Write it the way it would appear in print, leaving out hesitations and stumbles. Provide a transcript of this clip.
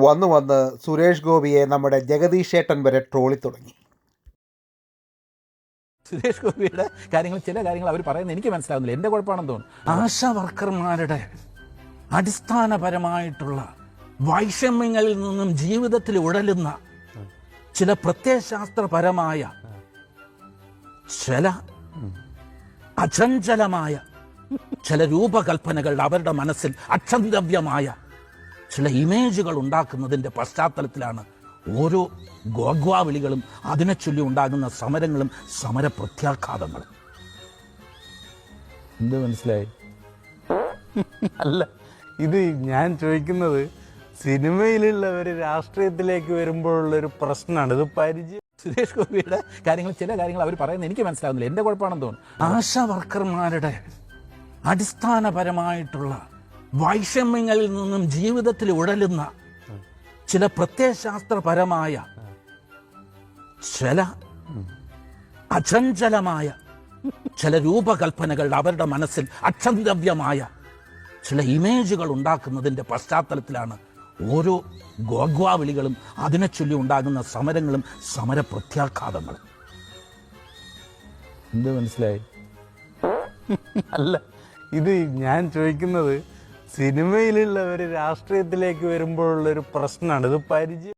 വന്ന് വന്ന് സുരേഷ് ഗോപിയെ നമ്മുടെ ജഗദീഷ് ഏട്ടൻ വരെ ട്രോളി തുടങ്ങി. സുരേഷ് ഗോപിയുടെ കാര്യങ്ങൾ, ചില കാര്യങ്ങൾ അവർ പറയുന്നത് എനിക്ക് മനസ്സിലാവുന്നില്ല. എൻ്റെ കുഴപ്പമാണെന്ന് തോന്നുന്നു. ആശാ വർക്കർമാരുടെ അടിസ്ഥാനപരമായിട്ടുള്ള വൈഷമ്യങ്ങളിൽ നിന്നും ജീവിതത്തിൽ ഉഴലുന്ന ചില പ്രത്യയശാസ്ത്രപരമായ, ചില അചഞ്ചലമായ ചില രൂപകൽപ്പനകൾ, അവരുടെ മനസ്സിൽ അക്ഷന്തവ്യമായ ചില ഇമേജുകൾ ഉണ്ടാക്കുന്നതിൻ്റെ പശ്ചാത്തലത്തിലാണ് ഓരോ ഗോഗ്വാവിളികളും അതിനെ ചൊല്ലി ഉണ്ടാകുന്ന സമരങ്ങളും സമരപ്രത്യാഘാതങ്ങളും. എന്ത് മനസ്സിലായി? അല്ല, ഇത് ഞാൻ ചോദിക്കുന്നത് സിനിമയിലുള്ളവർ രാഷ്ട്രീയത്തിലേക്ക് വരുമ്പോഴുള്ളൊരു പ്രശ്നമാണ്. ഇത് പരിചയം. സുരേഷ് ഗോപിയുടെ കാര്യങ്ങൾ, ചില കാര്യങ്ങൾ അവർ പറയുന്നത് എനിക്ക് മനസ്സിലാവുന്നില്ല. എൻ്റെ കുഴപ്പമാണെന്ന് തോന്നുന്നു. ആശാ വർക്കർമാരുടെ അടിസ്ഥാനപരമായിട്ടുള്ള വൈഷമ്യങ്ങളിൽ നിന്നും ജീവിതത്തിൽ ഉഴലുന്ന ചില പ്രത്യയശാസ്ത്രപരമായ, ചില അചഞ്ചലമായ ചില രൂപകൽപ്പനകൾ, അവരുടെ മനസ്സിൽ അക്ഷന്തവ്യമായ ചില ഇമേജുകൾ ഉണ്ടാക്കുന്നതിൻ്റെ പശ്ചാത്തലത്തിലാണ് ഓരോ ഗോഗ്വാവിളികളും അതിനെ ചൊല്ലി ഉണ്ടാകുന്ന സമരങ്ങളും സമരപ്രത്യാഘാതങ്ങളും. എന്ത് മനസ്സിലായി? അല്ല, ഇത് ഞാൻ ചോദിക്കുന്നത് സിനിമയിലുള്ളവർ രാഷ്ട്രീയത്തിലേക്ക് വരുമ്പോഴുള്ളൊരു പ്രശ്നമാണ്. ഇത് പരിചയം.